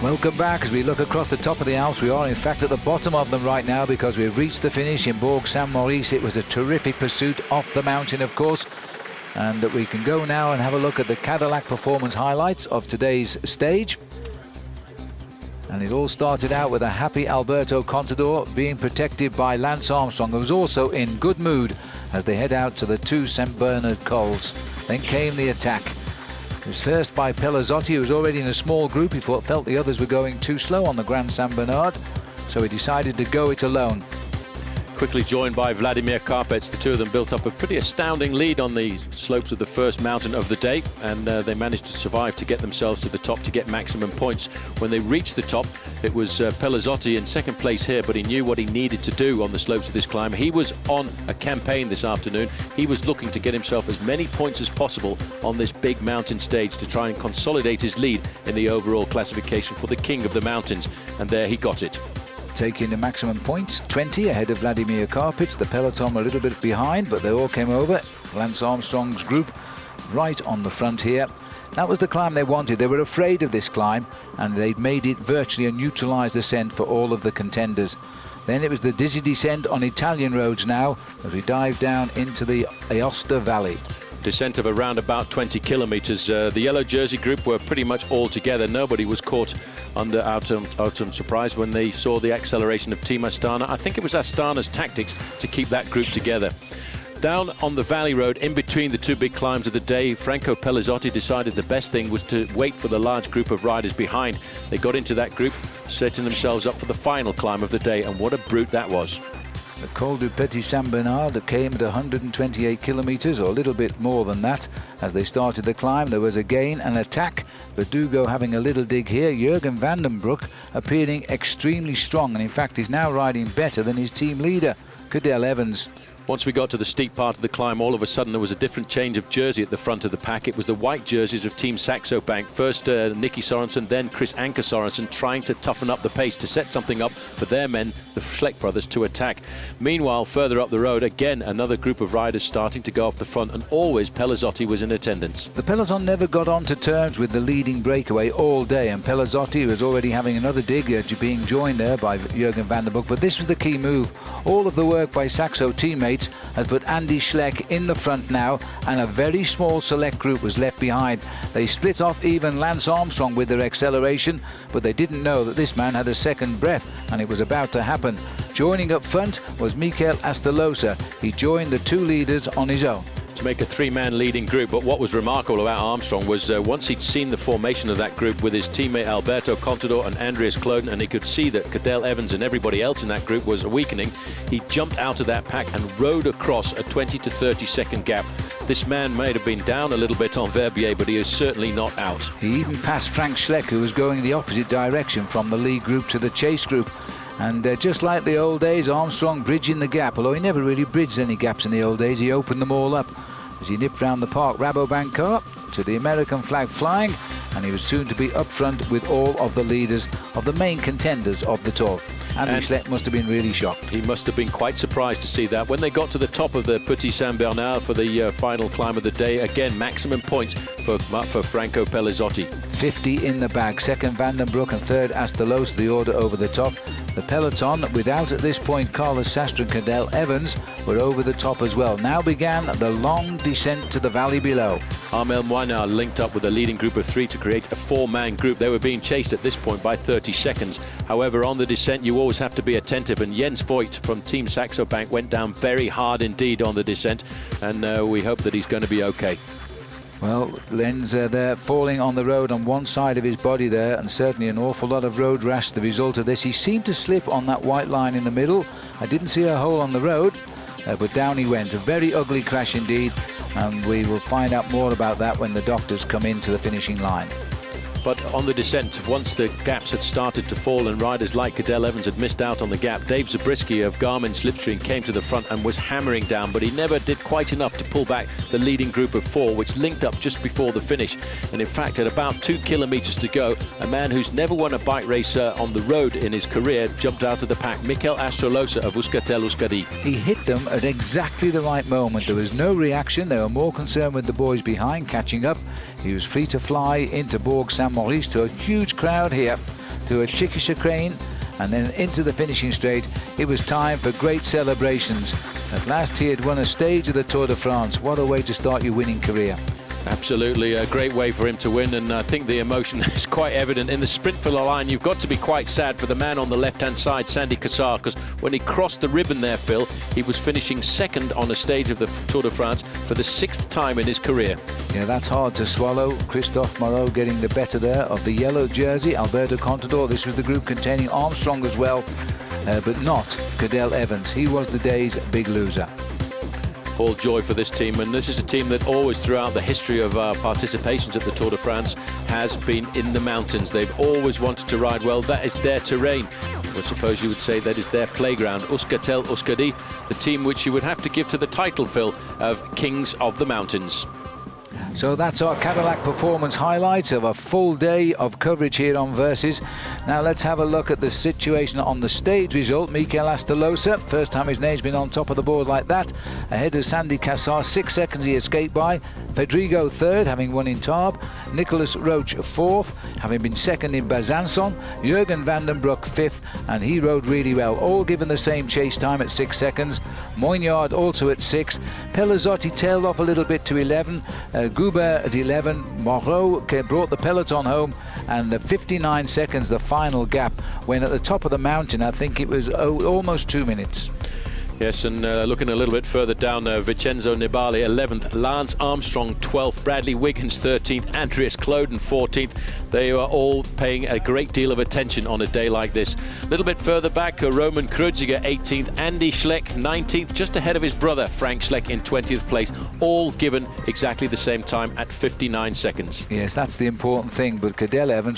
Welcome back. As we look across the top of the Alps, we are in fact at the bottom of them right now because we've reached the finish in Bourg Saint-Maurice. It was a terrific pursuit off the mountain, of course, and we can go now and have a look at the Cadillac performance highlights of today's stage. And it all started out with a happy Alberto Contador being protected by Lance Armstrong, who was also in good mood as they head out to the 2 St. Bernard cols. Then came the attack. It was first by Pelazzotti, who was already in a small group. He felt the others were going too slow on the Grand St. Bernard, so he decided to go it alone. Quickly joined by Vladimir Karpets, the two of them built up a pretty astounding lead on the slopes of the first mountain of the day, and they managed to survive to get themselves to the top to get maximum points. When they reached the top, it was Pelazzotti in second place here, but he knew what he needed to do on the slopes of this climb. He was on a campaign this afternoon. He was looking to get himself as many points as possible on this big mountain stage to try and consolidate his lead in the overall classification for the King of the Mountains, and there he got it. Taking the maximum points, 20 ahead of Vladimir Karpets. The peloton a little bit behind, but they all came over. Lance Armstrong's group right on the front here. That was the climb they wanted. They were afraid of this climb, and they'd made it virtually a neutralized ascent for all of the contenders. Then it was the dizzy descent on Italian roads now as we dive down into the Aosta Valley. Descent of around about 20 kilometers. The yellow jersey group were pretty much all together. Nobody was caught under autumn surprise when they saw the acceleration of Team Astana. I think it was Astana's tactics to keep that group together. Down on the valley road, in between the two big climbs of the day, Franco Pelazzotti decided the best thing was to wait for the large group of riders behind. They got into that group, setting themselves up for the final climb of the day, and what a brute that was. The Col du Petit Saint Bernard came at 128 kilometers, or a little bit more than that. As they started the climb, there was again an attack. Verdugo having a little dig here. Jurgen van den Broek appearing extremely strong, and in fact is now riding better than his team leader, Cadel Evans. Once we got to the steep part of the climb, all of a sudden there was a different change of jersey at the front of the pack. It was the white jerseys of Team Saxo Bank. First Nicky Sorensen, then Chris Anker Sorensen, trying to toughen up the pace to set something up for their men, the Schleck brothers, to attack. Meanwhile, further up the road, again another group of riders starting to go off the front, and always Pelazzotti was in attendance. The peloton never got on to terms with the leading breakaway all day, and Pelazzotti was already having another dig, being joined there by Jurgen van den Broek. But this was the key move. All of the work by Saxo teammates has put Andy Schleck in the front now, and a very small select group was left behind. They split off even Lance Armstrong with their acceleration, but they didn't know that this man had a second breath, and it was about to happen. Joining up front was Mikel Astolosa. He joined the two leaders on his own to make a three-man leading group. But what was remarkable about Armstrong was once he'd seen the formation of that group with his teammate Alberto Contador and Andreas Kloden, and he could see that Cadel Evans and everybody else in that group was weakening, he jumped out of that pack and rode across a 20 to 30 second gap. This man might have been down a little bit on Verbier, but he is certainly not out. He even passed Frank Schleck, who was going the opposite direction from the lead group to the chase group. And just like the old days, Armstrong bridging the gap, although he never really bridged any gaps in the old days. He opened them all up as he nipped round the Park Rabobank car to the American flag flying, and he was soon to be up front with all of the leaders of the main contenders of the tour. Andy Schleck must have been really shocked. He must have been quite surprised to see that. When they got to the top of the Petit Saint Bernard for the final climb of the day, again maximum points for Franco Pelazzotti. 50 in the bag. Second Van den Broek and third Astolosa, the order over the top. The peloton, without at this point Carlos Sastre and Cadel Evans, were over the top as well. Now began the long descent to the valley below. Armel Moinard linked up with a leading group of three to create a four-man group. They were being chased at this point by 30 seconds. However, on the descent, you always have to be attentive, and Jens Voigt from Team Saxo Bank went down very hard indeed on the descent, and we hope that he's going to be okay. Well, Lenz there falling on the road on one side of his body there, and certainly an awful lot of road rash the result of this. He seemed to slip on that white line in the middle. I didn't see a hole on the road, but down he went. A very ugly crash indeed, and we will find out more about that when the doctors come into the finishing line. But on the descent, once the gaps had started to fall and riders like Cadel Evans had missed out on the gap, Dave Zabriskie of Garmin Slipstream came to the front and was hammering down, but he never did quite enough to pull back the leading group of four, which linked up just before the finish. And in fact, at about 2 kilometers to go, a man who's never won a bike race on the road in his career jumped out of the pack, Mikel Astolosa of Euskaltel Euskadi. He hit them at exactly the right moment. There was no reaction. They were more concerned with the boys behind catching up. He was free to fly into Bourg Saint-Maurice to a huge crowd here. to a Chickisha crane and then into the finishing straight. It was time for great celebrations. At last he had won a stage of the Tour de France. What a way to start your winning career. Absolutely, a great way for him to win, and I think the emotion is quite evident. In the sprint for the line, you've got to be quite sad for the man on the left-hand side, Sandy Cassar, because when he crossed the ribbon there, Phil, he was finishing second on a stage of the Tour de France for the 6th time in his career. Yeah, that's hard to swallow. Christophe Moreau getting the better there of the yellow jersey, Alberto Contador. This was the group containing Armstrong as well, but not Cadel Evans. He was the day's big loser. All joy for this team, and this is a team that always throughout the history of participations at the Tour de France has been in the mountains. They've always wanted to ride well. That is their terrain. I suppose you would say that is their playground. Euskaltel Euskadi, the team which you would have to give to the title, Phil, of Kings of the Mountains. So that's our Cadillac Performance highlights of a full day of coverage here on Versus. Now let's have a look at the situation on the stage result. Mikel Astolosa, first time his name's been on top of the board like that, ahead of Sandy Cassar. 6 seconds he escaped by. Fedrigo third, having won in Tarbes. Nicholas Roach fourth, having been second in Besançon. Jurgen van den Broek fifth, and he rode really well, all given the same chase time at 6 seconds. Moignard also at 6. Pelazzotti tailed off a little bit to 11. Goubert at 11. Moreau brought the peloton home, and the 59 seconds, the final gap, when at the top of the mountain, I think it was almost 2 minutes. Yes, and looking a little bit further down, Vincenzo Nibali 11th, Lance Armstrong 12th, Bradley Wiggins 13th, Andreas Kloden 14th. They are all paying a great deal of attention on a day like this. A little bit further back, Roman Kreuziger 18th, Andy Schleck 19th, just ahead of his brother Frank Schleck in 20th place, all given exactly the same time at 59 seconds. Yes, that's the important thing, but Cadel Evans